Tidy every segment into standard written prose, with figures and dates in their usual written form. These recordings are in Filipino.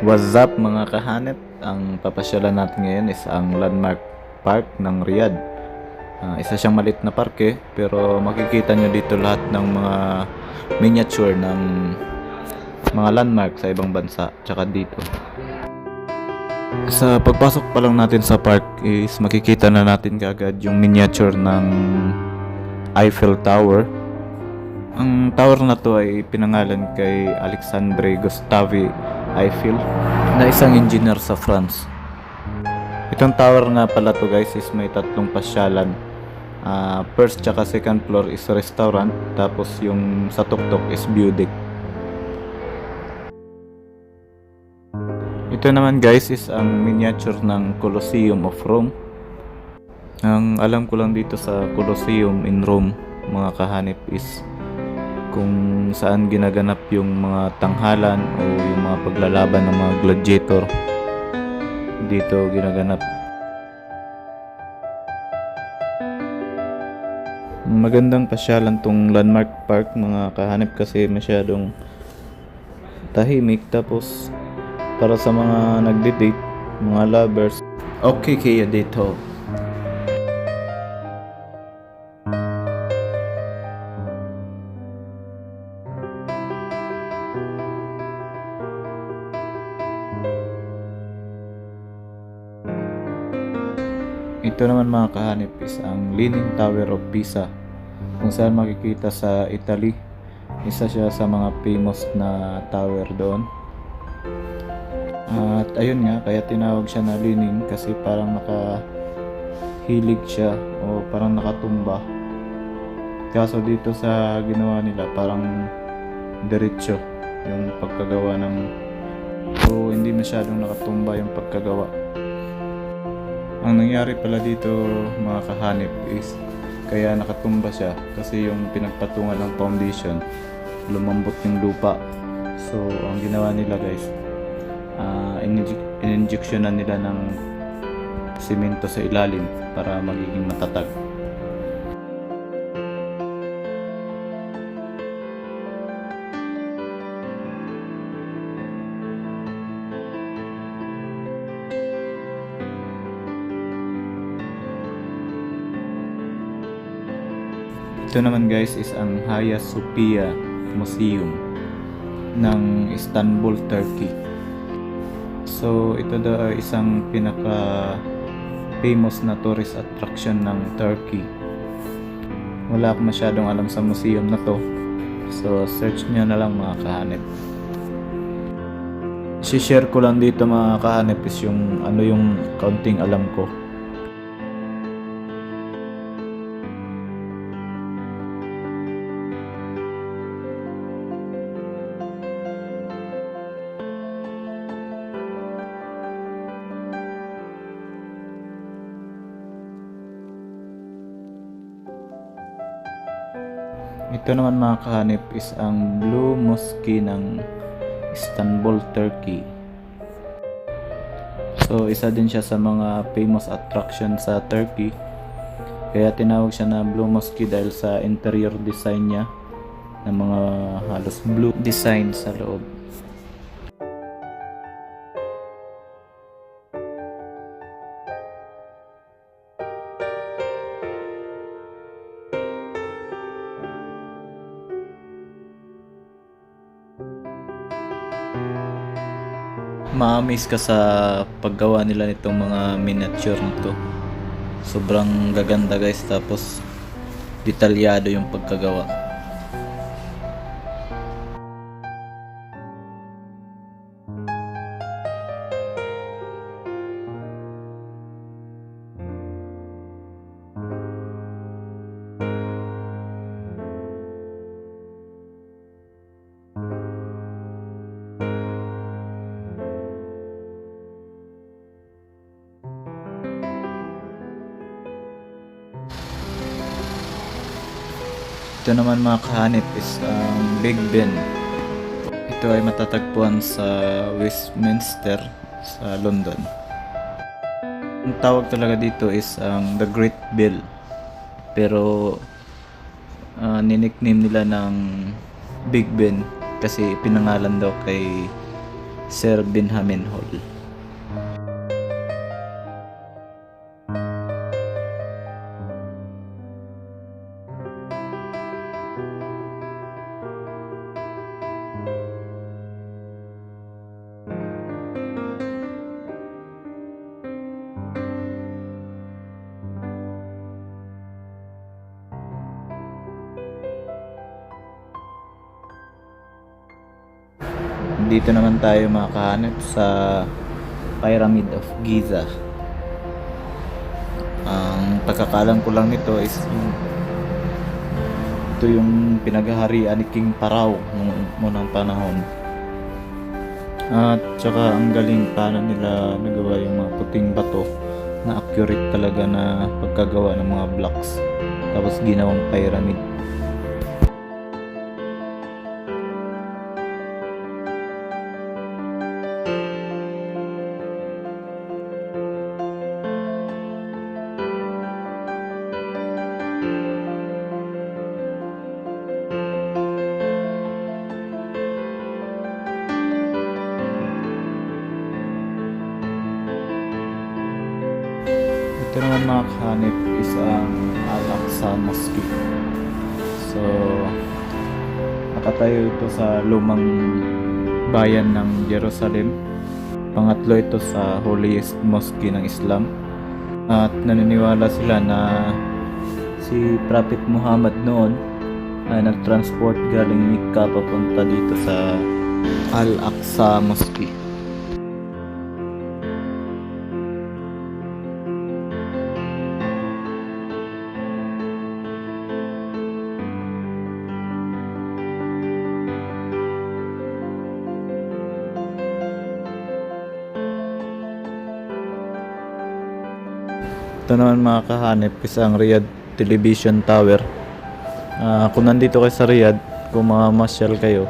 What's up mga kahanep? Ang papasyalan natin ngayon is ang Landmark Park ng Riyadh. Isa siyang maliit na parke pero makikita nyo dito lahat ng mga miniature ng mga landmark sa ibang bansa tsaka dito. Sa pagpasok pa lang natin sa park is makikita na natin kaagad yung miniature ng Eiffel Tower. Ang tower na to ay pinangalan kay Alexandre Gustave Eiffel na isang engineer sa France. Itong tower nga pala to guys is may tatlong pasyalan. First tsaka second floor is restaurant, tapos yung sa tuktok is view deck. Ito naman guys is ang miniature ng Colosseum of Rome. Ang alam ko lang dito sa Colosseum in Rome mga kahanip is kung saan ginaganap yung mga tanghalan o yung mga paglalaban ng mga gladiator. Dito ginaganap. Magandang pasyalan tong Landmark Park mga kahanip kasi masyadong tahimik, tapos para sa mga nagde-date, mga lovers, okay kaya dito. Ito naman mga kahanip is ang Leaning Tower of Pisa, kung saan makikita sa Italy. Isa siya sa mga famous na tower doon. At ayun nga, kaya tinawag siya na leaning kasi parang nakahilig siya o parang nakatumba. Kaso dito sa ginawa nila parang diretso yung pagkagawa ng, so hindi masyadong nakatumba yung pagkagawa. Ang nangyari pala dito mga kahanip is kaya nakatumba siya kasi yung pinagpatungan ng foundation lumambot yung lupa. So ang ginawa nila guys, in-injectionan nila ng simento sa ilalim para magiging matatag. Ito naman guys is ang Hagia Sophia Museum ng Istanbul, Turkey. So ito daw ay isang pinaka famous na tourist attraction ng Turkey. Wala akong masyadong alam sa museum na to, so search nyo na lang mga kahanip. Si-share ko lang dito mga kahanip is yung ano yung kaunting alam ko. Ito naman mga kahanip is ang Blue Mosque ng Istanbul, Turkey. So isa din siya sa mga famous attraction sa Turkey. Kaya tinawag siya na Blue Mosque dahil sa interior design niya ng mga halos blue design sa loob. Ma-amaze ka sa paggawa nila nitong mga miniature nito. Sobrang gaganda guys, tapos detalyado yung pagkagawa. Ito naman mga kahanip is ang Big Ben. Ito ay matatagpuan sa Westminster sa London. Ang tawag talaga dito is The Great Bell. Pero nickname nila ng Big Ben kasi pinangalan daw kay Sir Benjamin Hall. Dito naman tayo makahanap sa Pyramid of Giza. Ang pagkakalam ko lang nito is ito yung pinaghaharian ni King Pharaoh noong unang panahon. At saka ang galing paano nila nagawa yung mga puting bato na accurate talaga na pagkagawa ng mga blocks. Tapos ginawang pyramid. Ito naman mga kahanip is ang Al-Aqsa Mosque. So, nakatayo ito sa lumang bayan ng Jerusalem. Pangatlo ito sa holiest mosque ng Islam. At naniniwala sila na si Prophet Muhammad noon ay nag-transport galing Mecca papunta dito sa Al-Aqsa Mosque. Ito naman mga kahanip is ang Riyadh Television Tower. Kung nandito kayo sa Riyadh, kung mamasyal kayo,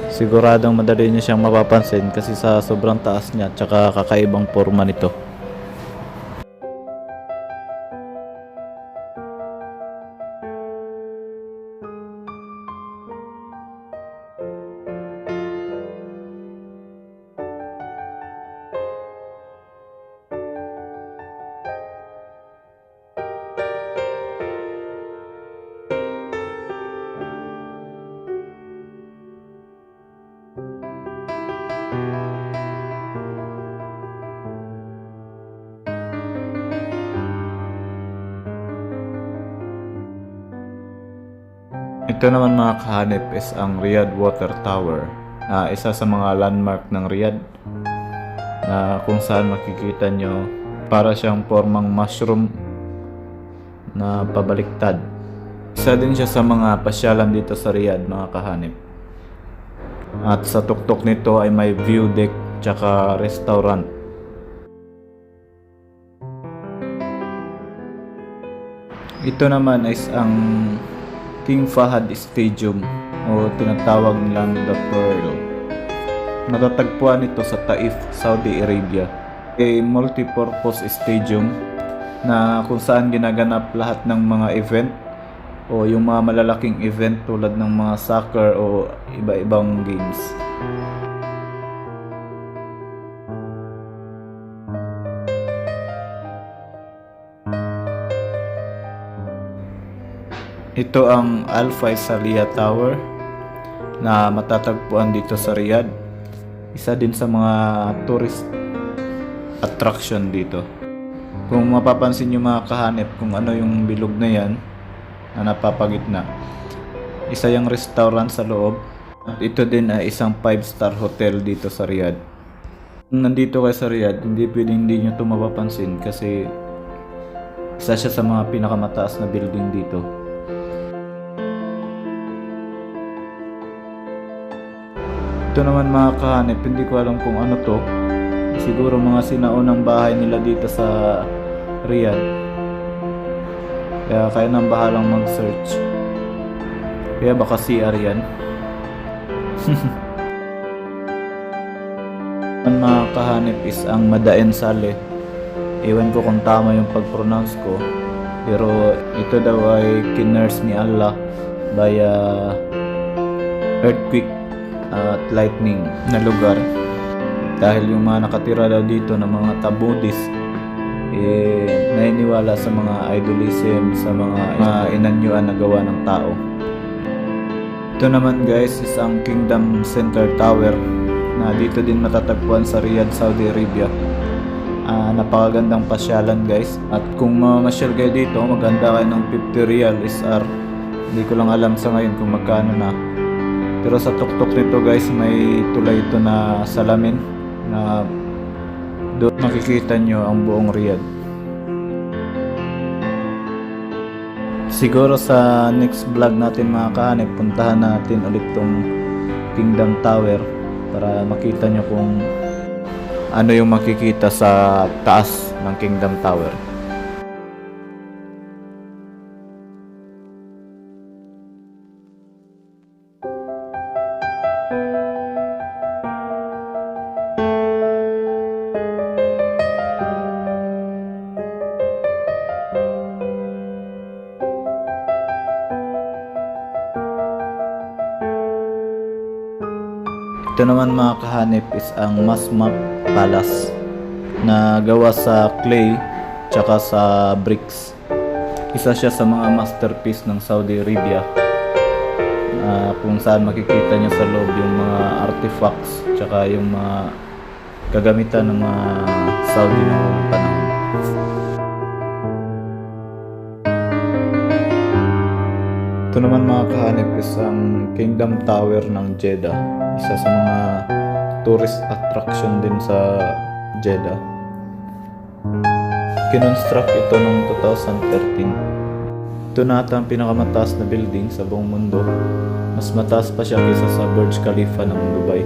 siguradong madali nyo siyang mapapansin kasi sa sobrang taas niya at saka kakaibang forma nito. Ito naman mga kahanip is ang Riyadh Water Tower. Isa sa mga landmark ng Riyadh na kung saan makikita nyo para siyang formang mushroom na pabaliktad. Isa din siya sa mga pasyalan dito sa Riyadh mga kahanip. At sa tuktok nito ay may view deck tsaka restaurant. Ito naman is ang King Fahad Stadium o tinatawag nilang The Pearl. Natatagpuan ito sa Taif, Saudi Arabia. A multi-purpose stadium na kung saan ginaganap lahat ng mga event o yung mga malalaking event tulad ng mga soccer o iba-ibang games. Ito ang Al Faisaliah Tower na matatagpuan dito sa Riyadh. Isa din sa mga tourist attraction dito. Kung mapapansin nyo mga kahanip kung ano yung bilog na yan na napapagitna, isa yung restaurant sa loob. At ito din ay isang 5-star hotel dito sa Riyadh. Kung nandito kayo sa Riyadh, hindi pwedeng hindi nyo ito mapapansin kasi isa siya sa mga pinakamataas na building dito. Ito naman mga kahanip, hindi ko alam kung ano to. Siguro mga sinaunang bahay nila dito sa Riyadh. Kaya kayo nang bahalang mag-search. Kaya baka CR yan. Ang mga kahanip is ang Madain Saleh. Ewan ko kung tama yung pag-pronounce ko. Pero ito daw ay kinurse ni Allah by earthquake at lightning na lugar. Dahil yung mga nakatira daw dito ng mga tabudis, naniniwala sa mga idolism, sa mga inanyuan na gawa ng tao. Ito naman guys is ang Kingdom Center Tower na dito din matatagpuan sa Riyadh, Saudi Arabia. Napakagandang pasyalan guys, at kung mamasyal kayo dito, maganda kayo ng 50 riyal SR. Hindi ko lang alam sa ngayon kung magkano na, pero sa tuktok nito guys may tulay ito na salamin na doon makikita nyo ang buong Riyadh. Siguro sa next vlog natin mga kahanip, puntahan natin ulit tong Kingdom Tower para makita nyo kung ano yung makikita sa taas ng Kingdom Tower. Ito naman mga kahanip is ang Masmak Palace na gawa sa clay tsaka sa bricks. Isa siya sa mga masterpiece ng Saudi Arabia, kung saan makikita niyo sa loob yung mga artifacts tsaka yung mga kagamitan ng mga Saudi noong panahon. Ito naman mga kahanip is ang Kingdom Tower ng Jeddah. Isa sa mga tourist attraction din sa Jeddah. Kinonstruct ito noong 2013. Ito na ata ang pinakamataas na building sa buong mundo. Mas mataas pa siya kaysa sa Burj Khalifa ng Dubai.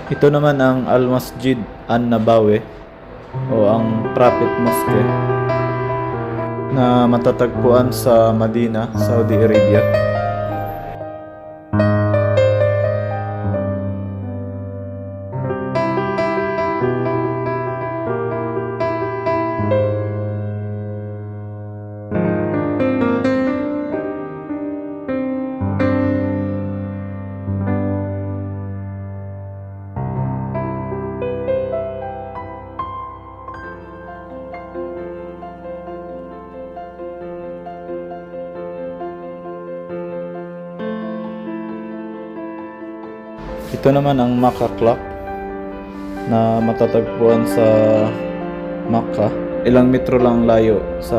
Ito naman ang Al-Masjid An-Nabawi o ang Prophet Mosque na matatagpuan sa Medina, Saudi Arabia. Ito naman ang Makkah Clock na matatagpuan sa Makkah. Ilang metro lang layo sa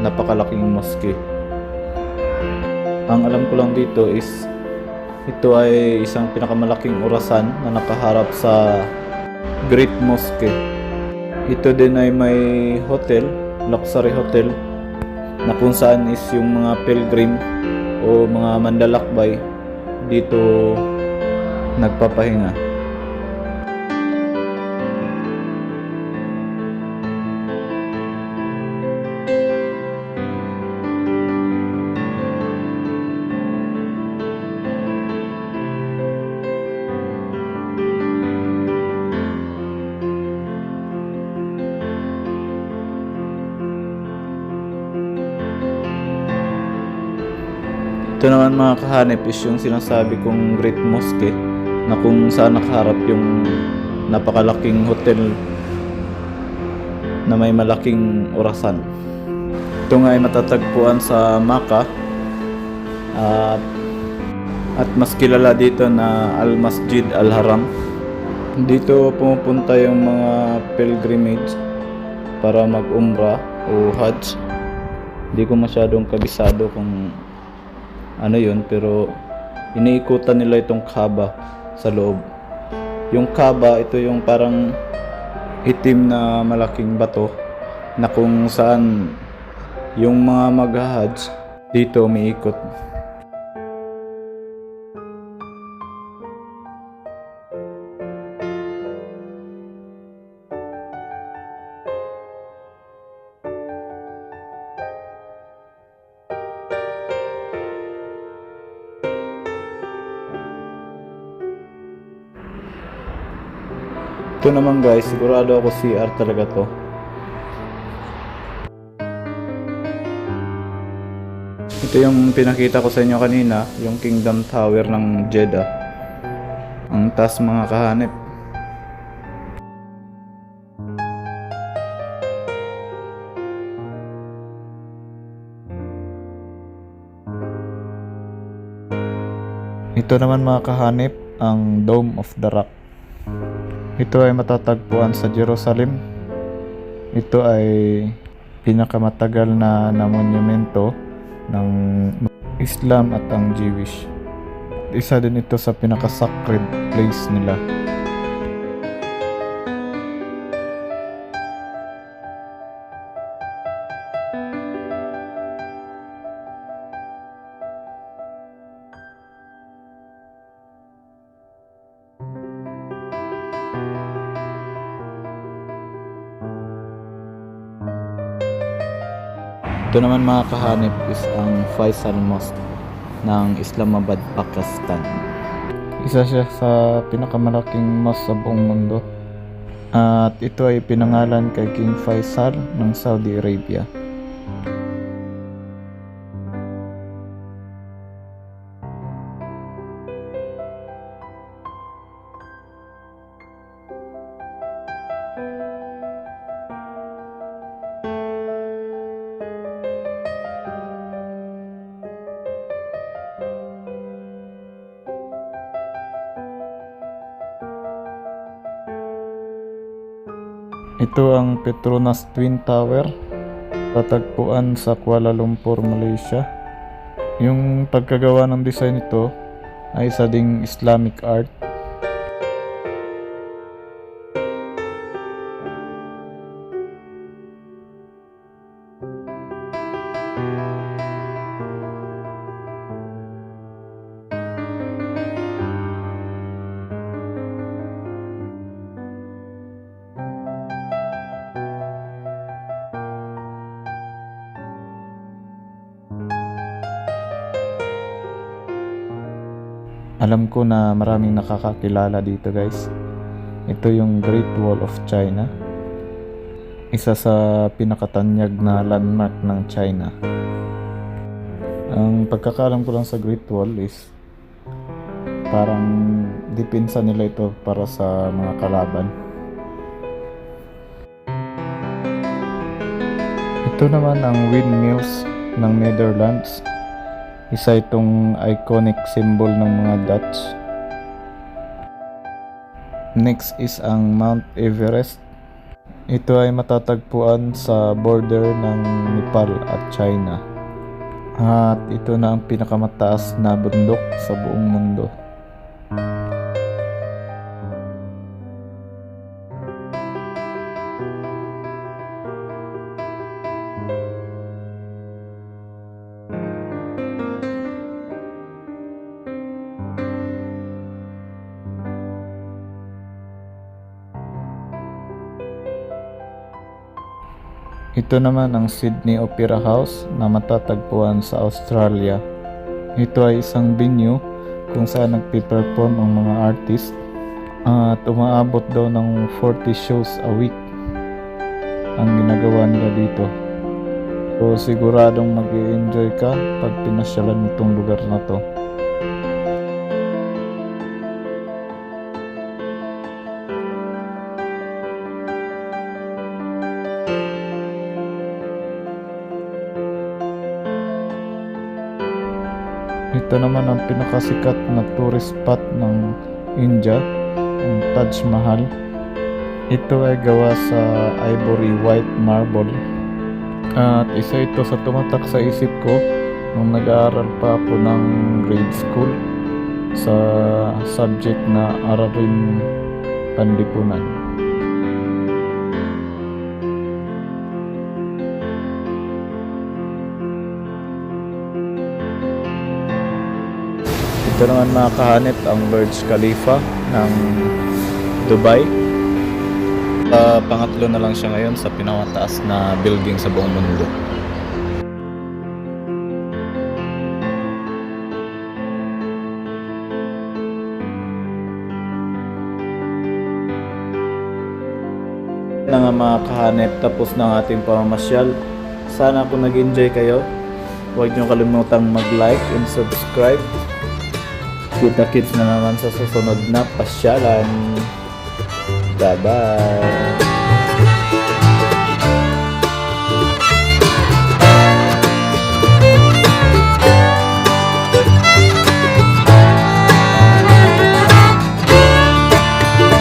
napakalaking mosque. Ang alam ko lang dito is ito ay isang pinakamalaking orasan na nakaharap sa Great Mosque. Ito din ay may hotel, luxury hotel, na kung saan is yung mga pilgrim o mga manlalakbay dito nagpapahinga. Ito naman mga kahanip is yung sinasabi kong Great Mosque na kung saan nakaharap yung napakalaking hotel na may malaking orasan. Ito nga ay matatagpuan sa Makkah at mas kilala dito na Al-Masjid Al-Haram. Dito pumupunta yung mga pilgrimage para mag-umrah o Hajj. Hindi ko masyadong kabisado kung ano yun, pero iniikutan nila itong Kaaba sa loob. Yung Kaaba, ito yung parang itim na malaking bato na kung saan yung mga mag-hajj dito umiikot. Ito naman guys, sigurado ako CR talaga to. Ito yung pinakita ko sa inyo kanina, yung Kingdom Tower ng Jeddah. Ang taas mga kahanip. Ito naman mga kahanip, ang Dome of the Rock. Ito ay matatagpuan sa Jerusalem. Ito ay pinakamatagal na monumento ng Islam at ang Jewish. Isa din ito sa pinaka-sacred place nila. Ito naman mga kahanip is ang Faisal Mosque ng Islamabad, Pakistan. Isa siya sa pinakamalaking mosque sa buong mundo. At ito ay pinangalan kay King Faisal ng Saudi Arabia. Ito ang Petronas Twin Tower, tatagpuan sa Kuala Lumpur, Malaysia. Yung pagkagawa ng design nito ay isa ding Islamic art. Alam ko na maraming nakakakilala dito guys. Ito yung Great Wall of China. Isa sa pinakatanyag na landmark ng China. Ang pagkakaalam ko lang sa Great Wall is parang depensa nila ito para sa mga kalaban. Ito naman ang windmills ng Netherlands. Isa itong iconic symbol ng mga Dutch. Next is ang Mount Everest. Ito ay matatagpuan sa border ng Nepal at China. At ito na ang pinakamataas na bundok sa buong mundo. Ito naman ang Sydney Opera House na matatagpuan sa Australia. Ito ay isang venue kung saan nagpe-perform ang mga artist at umaabot daw ng 40 shows a week ang ginagawa nila dito. So siguradong mag-i-enjoy ka pag pinasyalan itong lugar na to. Ito naman ang pinakasikat na tourist spot ng India, ang Taj Mahal. Ito ay gawa sa ivory white marble. At isa ito sa tumatak sa isip ko nung nag-aaral pa ako ng grade school sa subject na Aralin Panlipunan. Ito naman mga kahanip ang Burj Khalifa ng Dubai. Pangatlo na lang siya ngayon sa pinakataas na building sa buong mundo. Na nga mga kahanep, tapos ng ating pamamasyal. Sana kung nag-enjoy kayo, huwag nyo kalimutang mag-like and subscribe. Kita-kits na naman sa susunod na pasyalan. Bye-bye!